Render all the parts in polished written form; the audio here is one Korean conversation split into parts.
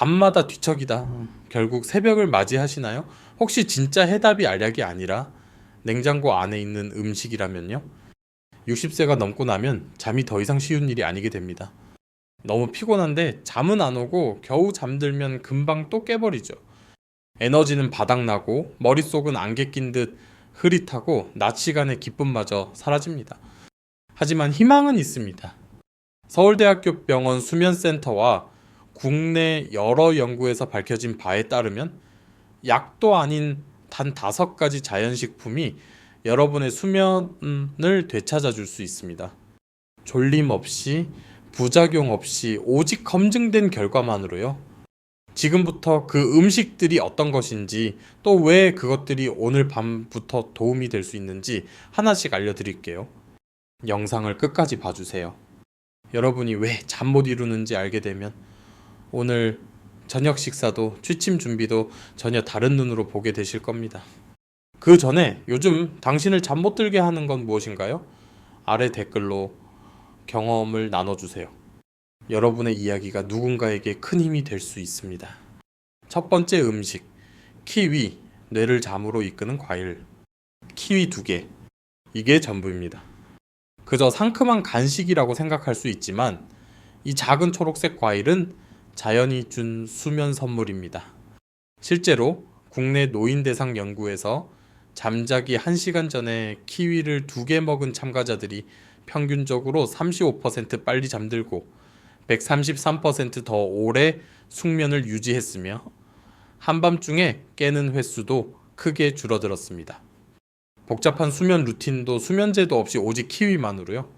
밤마다 뒤척이다. 결국 새벽을 맞이하시나요? 혹시 진짜 해답이 알약이 아니라 냉장고 안에 있는 음식이라면요? 60세가 넘고 나면 잠이 더 이상 쉬운 일이 아니게 됩니다. 너무 피곤한데 잠은 안 오고 겨우 잠들면 금방 또 깨버리죠. 에너지는 바닥나고 머릿속은 안개 낀 듯 흐릿하고 낮 시간의 기쁨마저 사라집니다. 하지만 희망은 있습니다. 서울대학교 병원 수면센터와 국내 여러 연구에서 밝혀진 바에 따르면 약도 아닌 단 5가지 자연식품이 여러분의 수면을 되찾아 줄 수 있습니다. 졸림 없이, 부작용 없이, 오직 검증된 결과만으로요. 지금부터 그 음식들이 어떤 것인지, 또 왜 그것들이 오늘 밤부터 도움이 될 수 있는지 하나씩 알려드릴게요. 영상을 끝까지 봐주세요. 여러분이 왜 잠 못 이루는지 알게 되면 오늘 저녁 식사도 취침 준비도 전혀 다른 눈으로 보게 되실 겁니다. 그 전에 요즘 당신을 잠 못 들게 하는 건 무엇인가요? 아래 댓글로 경험을 나눠주세요. 여러분의 이야기가 누군가에게 큰 힘이 될 수 있습니다. 첫 번째 음식, 키위, 뇌를 잠으로 이끄는 과일. 키위 2개, 이게 전부입니다. 그저 상큼한 간식이라고 생각할 수 있지만 이 작은 초록색 과일은 자연이 준 수면 선물입니다. 실제로 국내 노인 대상 연구에서 잠자기 1시간 전에 키위를 2개 먹은 참가자들이 평균적으로 35% 빨리 잠들고 133% 더 오래 숙면을 유지했으며 한밤중에 깨는 횟수도 크게 줄어들었습니다. 복잡한 수면 루틴도 수면제도 없이 오직 키위만으로요.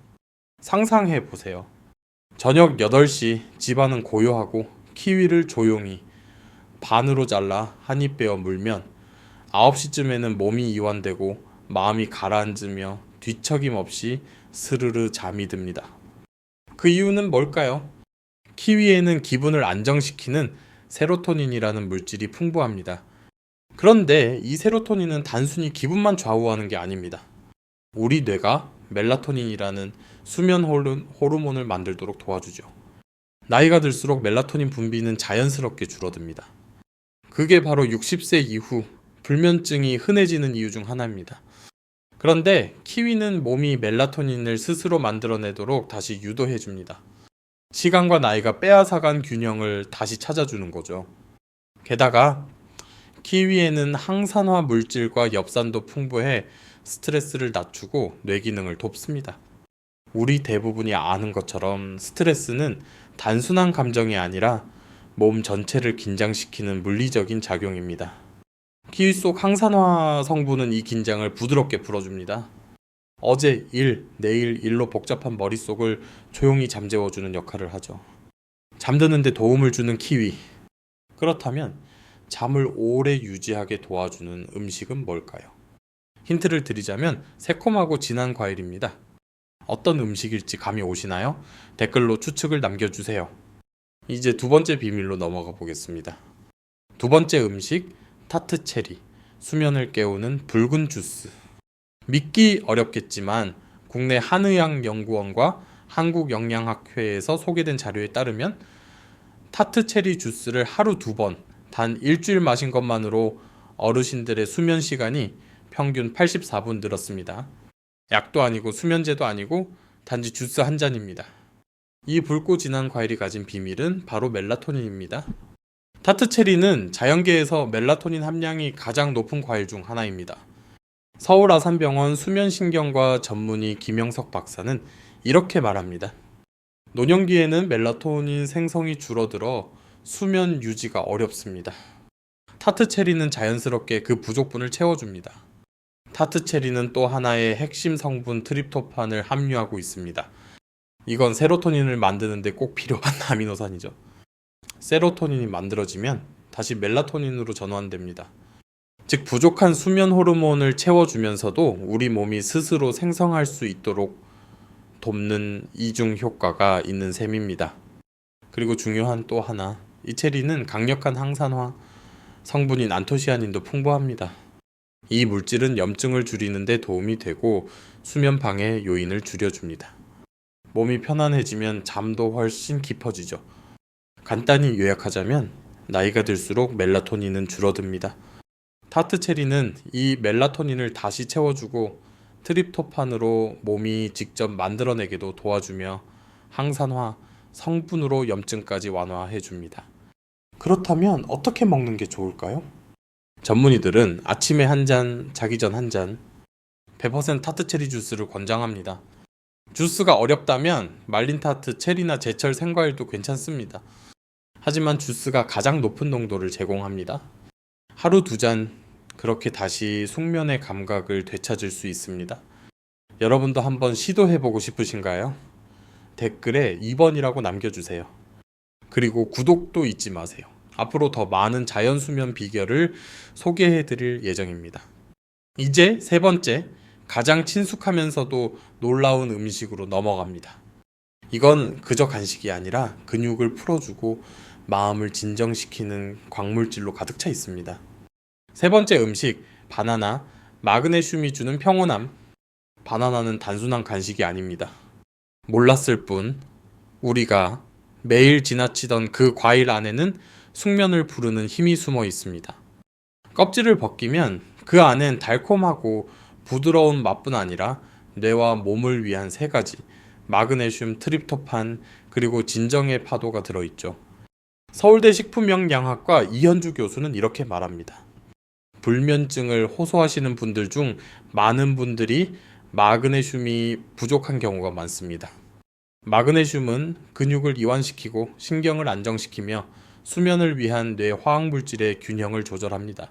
상상해 보세요. 저녁 8시 집안은 고요하고 키위를 조용히 반으로 잘라 한 입 베어 물면 9시쯤에는 몸이 이완되고 마음이 가라앉으며 뒤척임 없이 스르르 잠이 듭니다. 그 이유는 뭘까요? 키위에는 기분을 안정시키는 세로토닌이라는 물질이 풍부합니다. 그런데 이 세로토닌은 단순히 기분만 좌우하는 게 아닙니다. 우리 뇌가 멜라토닌이라는 수면 호르몬을 만들도록 도와주죠. 나이가 들수록 멜라토닌 분비는 자연스럽게 줄어듭니다. 그게 바로 60세 이후 불면증이 흔해지는 이유 중 하나입니다. 그런데 키위는 몸이 멜라토닌을 스스로 만들어내도록 다시 유도해줍니다. 시간과 나이가 빼앗아간 균형을 다시 찾아주는 거죠. 게다가 키위에는 항산화 물질과 엽산도 풍부해 스트레스를 낮추고 뇌 기능을 돕습니다. 우리 대부분이 아는 것처럼 스트레스는 단순한 감정이 아니라 몸 전체를 긴장시키는 물리적인 작용입니다. 키위 속 항산화 성분은 이 긴장을 부드럽게 풀어줍니다. 어제 일, 내일 일로 복잡한 머릿속을 조용히 잠재워주는 역할을 하죠. 잠드는데 도움을 주는 키위. 그렇다면 잠을 오래 유지하게 도와주는 음식은 뭘까요? 힌트를 드리자면 새콤하고 진한 과일입니다. 어떤 음식일지 감이 오시나요? 댓글로 추측을 남겨주세요. 이제 두 번째 비밀로 넘어가 보겠습니다. 두 번째 음식, 타트 체리. 수면을 깨우는 붉은 주스. 믿기 어렵겠지만 국내 한의학연구원과 한국영양학회에서 소개된 자료에 따르면 타트 체리 주스를 하루 2번, 단 일주일 마신 것만으로 어르신들의 수면 시간이 평균 84분 늘었습니다. 약도 아니고 수면제도 아니고 단지 주스 한 잔입니다. 이 붉고 진한 과일이 가진 비밀은 바로 멜라토닌입니다. 타트 체리는 자연계에서 멜라토닌 함량이 가장 높은 과일 중 하나입니다. 서울아산병원 수면신경과 전문의 김영석 박사는 이렇게 말합니다. 노년기에는 멜라토닌 생성이 줄어들어 수면 유지가 어렵습니다. 타트 체리는 자연스럽게 그 부족분을 채워줍니다. 타트 체리는 또 하나의 핵심 성분 트립토판을 함유하고 있습니다. 이건 세로토닌을 만드는데 꼭 필요한 아미노산이죠. 세로토닌이 만들어지면 다시 멜라토닌으로 전환됩니다. 즉 부족한 수면 호르몬을 채워주면서도 우리 몸이 스스로 생성할 수 있도록 돕는 이중 효과가 있는 셈입니다. 그리고 중요한 또 하나, 이 체리는 강력한 항산화 성분인 안토시아닌도 풍부합니다. 이 물질은 염증을 줄이는 데 도움이 되고 수면 방해 요인을 줄여줍니다. 몸이 편안해지면 잠도 훨씬 깊어지죠. 간단히 요약하자면 나이가 들수록 멜라토닌은 줄어듭니다. 타트 체리는 이 멜라토닌을 다시 채워주고 트립토판으로 몸이 직접 만들어내게도 도와주며 항산화, 성분으로 염증까지 완화해줍니다. 그렇다면 어떻게 먹는 게 좋을까요? 전문의들은 아침에 한 잔, 자기 전 한 잔, 100% 타트 체리 주스를 권장합니다. 주스가 어렵다면 말린 타트, 체리나 제철 생과일도 괜찮습니다. 하지만 주스가 가장 높은 농도를 제공합니다. 하루 2잔, 그렇게 다시 숙면의 감각을 되찾을 수 있습니다. 여러분도 한번 시도해보고 싶으신가요? 댓글에 2번이라고 남겨주세요. 그리고 구독도 잊지 마세요. 앞으로 더 많은 자연수면 비결을 소개해드릴 예정입니다. 이제 3번째, 가장 친숙하면서도 놀라운 음식으로 넘어갑니다. 이건 그저 간식이 아니라 근육을 풀어주고 마음을 진정시키는 광물질로 가득 차 있습니다. 3번째 음식, 바나나. 마그네슘이 주는 평온함. 바나나는 단순한 간식이 아닙니다. 몰랐을 뿐 우리가 매일 지나치던 그 과일 안에는 숙면을 부르는 힘이 숨어 있습니다. 껍질을 벗기면 그 안엔 달콤하고 부드러운 맛뿐 아니라 뇌와 몸을 위한 3가지, 마그네슘, 트립토판, 그리고 진정의 파도가 들어있죠. 서울대 식품영양학과 이현주 교수는 이렇게 말합니다. 불면증을 호소하시는 분들 중 많은 분들이 마그네슘이 부족한 경우가 많습니다. 마그네슘은 근육을 이완시키고 신경을 안정시키며 수면을 위한 뇌 화학물질의 균형을 조절합니다.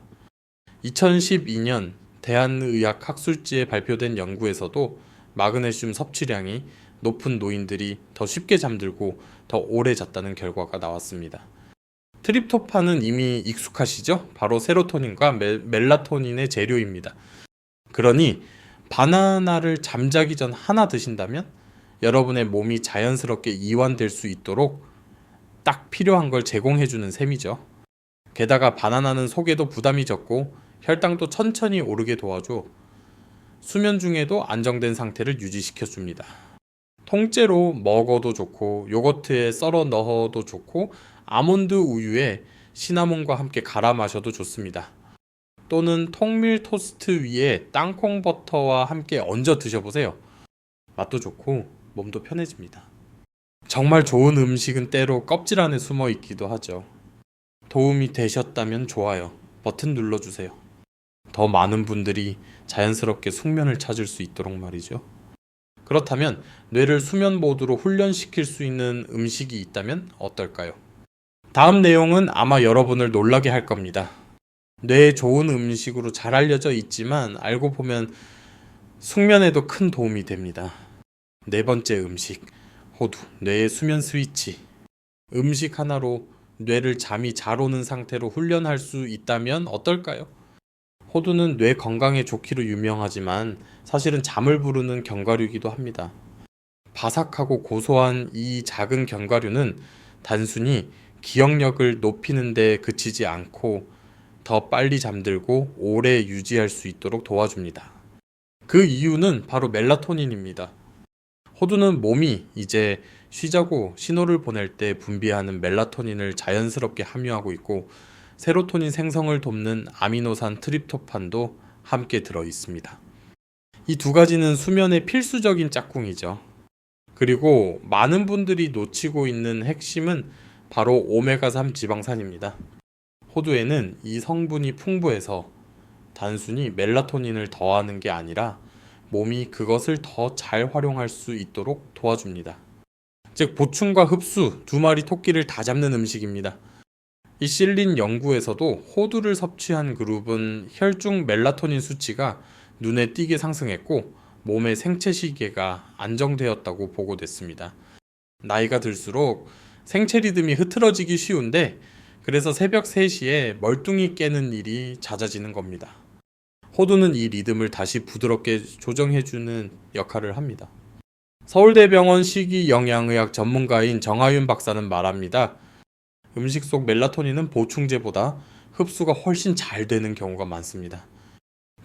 2012년 대한의학학술지에 발표된 연구에서도 마그네슘 섭취량이 높은 노인들이 더 쉽게 잠들고 더 오래 잤다는 결과가 나왔습니다. 트립토판은 이미 익숙하시죠? 바로 세로토닌과 멜라토닌의 재료입니다. 그러니 바나나를 잠자기 전 하나 드신다면 여러분의 몸이 자연스럽게 이완될 수 있도록 딱 필요한 걸 제공해주는 셈이죠. 게다가 바나나는 속에도 부담이 적고 혈당도 천천히 오르게 도와줘 수면 중에도 안정된 상태를 유지시켜줍니다. 통째로 먹어도 좋고 요거트에 썰어 넣어도 좋고 아몬드 우유에 시나몬과 함께 갈아 마셔도 좋습니다. 또는 통밀 토스트 위에 땅콩 버터와 함께 얹어 드셔보세요. 맛도 좋고 몸도 편해집니다. 정말 좋은 음식은 때로 껍질 안에 숨어 있기도 하죠. 도움이 되셨다면 좋아요 버튼 눌러주세요. 더 많은 분들이 자연스럽게 숙면을 찾을 수 있도록 말이죠. 그렇다면 뇌를 수면 모드로 훈련시킬 수 있는 음식이 있다면 어떨까요? 다음 내용은 아마 여러분을 놀라게 할 겁니다. 뇌에 좋은 음식으로 잘 알려져 있지만 알고 보면 숙면에도 큰 도움이 됩니다. 4번째 음식, 호두, 뇌의 수면 스위치. 음식 하나로 뇌를 잠이 잘 오는 상태로 훈련할 수 있다면 어떨까요? 호두는 뇌 건강에 좋기로 유명하지만 사실은 잠을 부르는 견과류이기도 합니다. 바삭하고 고소한 이 작은 견과류는 단순히 기억력을 높이는 데 그치지 않고 더 빨리 잠들고 오래 유지할 수 있도록 도와줍니다. 그 이유는 바로 멜라토닌입니다. 호두는 몸이 이제 쉬자고 신호를 보낼 때 분비하는 멜라토닌을 자연스럽게 함유하고 있고 세로토닌 생성을 돕는 아미노산 트립토판도 함께 들어 있습니다. 이 2가지는 수면의 필수적인 짝꿍이죠. 그리고 많은 분들이 놓치고 있는 핵심은 바로 오메가3 지방산입니다. 호두에는 이 성분이 풍부해서 단순히 멜라토닌을 더하는 게 아니라 몸이 그것을 더 잘 활용할 수 있도록 도와줍니다. 즉 보충과 흡수 2마리 토끼를 다 잡는 음식입니다. 이 실린 연구에서도 호두를 섭취한 그룹은 혈중 멜라토닌 수치가 눈에 띄게 상승했고 몸의 생체 시계가 안정되었다고 보고됐습니다. 나이가 들수록 생체 리듬이 흐트러지기 쉬운데 그래서 새벽 3시에 멀뚱히 깨는 일이 잦아지는 겁니다. 호두는 이 리듬을 다시 부드럽게 조정해주는 역할을 합니다. 서울대병원 식이영양의학 전문가인 정하윤 박사는 말합니다. 음식 속 멜라토닌은 보충제보다 흡수가 훨씬 잘 되는 경우가 많습니다.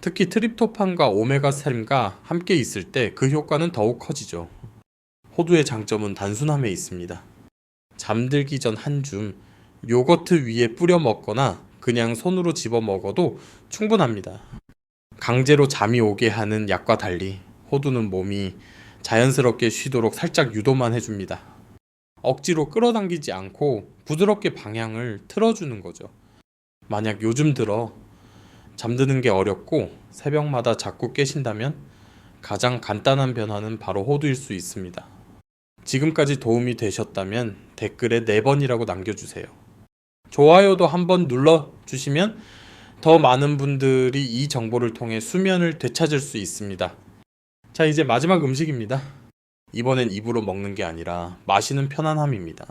특히 트립토판과 오메가3가 함께 있을 때 그 효과는 더욱 커지죠. 호두의 장점은 단순함에 있습니다. 잠들기 전 한 줌, 요거트 위에 뿌려 먹거나 그냥 손으로 집어 먹어도 충분합니다. 강제로 잠이 오게 하는 약과 달리 호두는 몸이 자연스럽게 쉬도록 살짝 유도만 해줍니다. 억지로 끌어당기지 않고 부드럽게 방향을 틀어주는 거죠. 만약 요즘 들어 잠드는 게 어렵고 새벽마다 자꾸 깨신다면 가장 간단한 변화는 바로 호두일 수 있습니다. 지금까지 도움이 되셨다면 댓글에 4번이라고 남겨주세요. 좋아요도 한번 눌러주시면 더 많은 분들이 이 정보를 통해 수면을 되찾을 수 있습니다. 자, 이제 마지막 음식입니다. 이번엔 입으로 먹는 게 아니라 마시는 편안함입니다.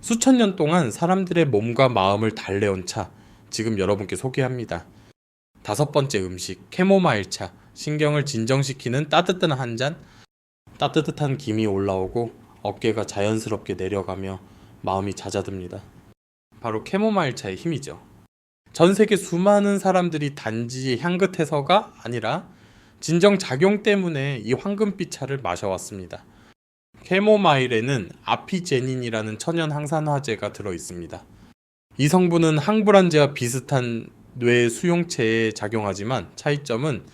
수천 년 동안 사람들의 몸과 마음을 달래온 차, 지금 여러분께 소개합니다. 5번째 음식, 캐모마일 차. 신경을 진정시키는 따뜻한 한 잔. 따뜻한 김이 올라오고 어깨가 자연스럽게 내려가며 마음이 잦아듭니다. 바로 캐모마일 차의 힘이죠. 전 세계 수많은 사람들이 단지 향긋해서가 아니라 진정 작용 때문에 이 황금빛 차를 마셔왔습니다. 캐모마일에는 아피제닌이라는 천연 항산화제가 들어 있습니다. 이 성분은 항불안제와 비슷한 뇌 수용체에 작용하지만 차이점은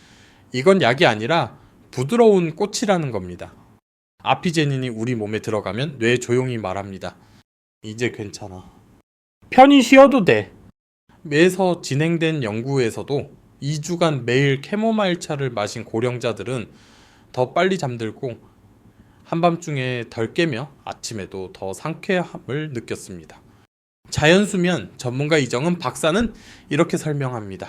이건 약이 아니라 부드러운 꽃이라는 겁니다. 아피제닌이 우리 몸에 들어가면 뇌 조용히 말합니다. 이제 괜찮아. 편히 쉬어도 돼. 매서 진행된 연구에서도 2주간 매일 캐모마일 차를 마신 고령자들은 더 빨리 잠들고 한밤중에 덜 깨며 아침에도 더 상쾌함을 느꼈습니다. 자연수면 전문가 이정은 박사는 이렇게 설명합니다.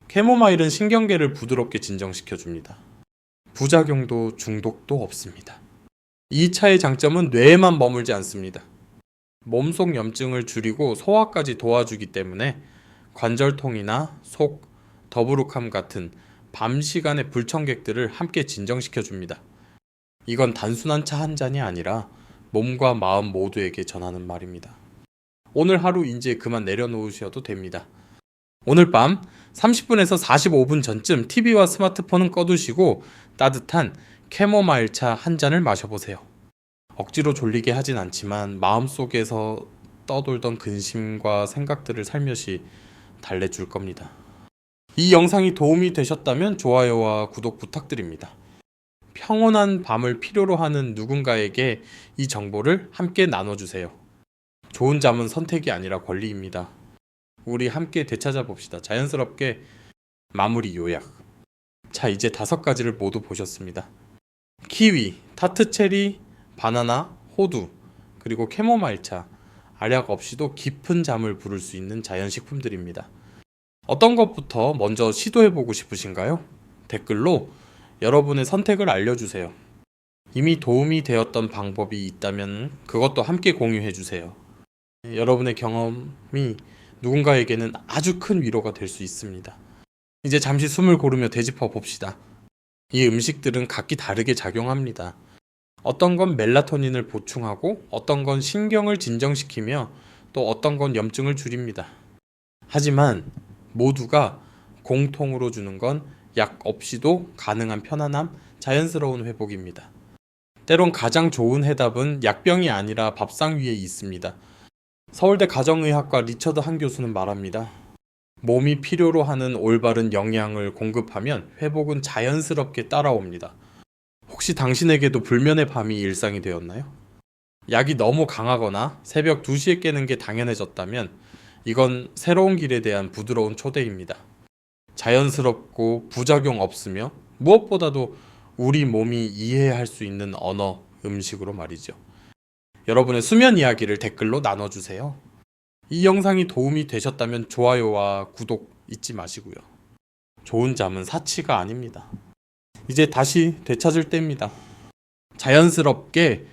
캐모마일은 신경계를 부드럽게 진정시켜줍니다. 부작용도 중독도 없습니다. 이 차의 장점은 뇌에만 머물지 않습니다. 몸속 염증을 줄이고 소화까지 도와주기 때문에 관절통이나 속, 더부룩함 같은 밤 시간의 불청객들을 함께 진정시켜줍니다. 이건 단순한 차 한 잔이 아니라 몸과 마음 모두에게 전하는 말입니다. 오늘 하루 이제 그만 내려놓으셔도 됩니다. 오늘 밤 30분에서 45분 전쯤 TV와 스마트폰은 꺼두시고 따뜻한 캐모마일 차 한 잔을 마셔보세요. 억지로 졸리게 하진 않지만 마음속에서 떠돌던 근심과 생각들을 살며시 달래줄 겁니다. 이 영상이 도움이 되셨다면 좋아요와 구독 부탁드립니다. 평온한 밤을 필요로 하는 누군가에게 이 정보를 함께 나눠주세요. 좋은 잠은 선택이 아니라 권리입니다. 우리 함께 되찾아 봅시다. 자연스럽게 마무리 요약. 자, 이제 5가지를 모두 보셨습니다. 키위, 타트체리, 바나나, 호두, 그리고 캐모마일차. 알약 없이도 깊은 잠을 부를 수 있는 자연식품들입니다. 어떤 것부터 먼저 시도해보고 싶으신가요? 댓글로 여러분의 선택을 알려주세요. 이미 도움이 되었던 방법이 있다면 그것도 함께 공유해주세요. 여러분의 경험이 누군가에게는 아주 큰 위로가 될 수 있습니다. 이제 잠시 숨을 고르며 되짚어 봅시다. 이 음식들은 각기 다르게 작용합니다. 어떤 건 멜라토닌을 보충하고 어떤 건 신경을 진정시키며 또 어떤 건 염증을 줄입니다. 하지만 모두가 공통으로 주는 건 약 없이도 가능한 편안함, 자연스러운 회복입니다. 때론 가장 좋은 해답은 약병이 아니라 밥상 위에 있습니다. 서울대 가정의학과 리처드 한 교수는 말합니다. 몸이 필요로 하는 올바른 영양을 공급하면 회복은 자연스럽게 따라옵니다. 혹시 당신에게도 불면의 밤이 일상이 되었나요? 약이 너무 강하거나 새벽 2시에 깨는 게 당연해졌다면 이건 새로운 길에 대한 부드러운 초대입니다. 자연스럽고 부작용 없으며 무엇보다도 우리 몸이 이해할 수 있는 언어, 음식으로 말이죠. 여러분의 수면 이야기를 댓글로 나눠주세요. 이 영상이 도움이 되셨다면 좋아요와 구독 잊지 마시고요. 좋은 잠은 사치가 아닙니다. 이제 다시 되찾을 때입니다. 자연스럽게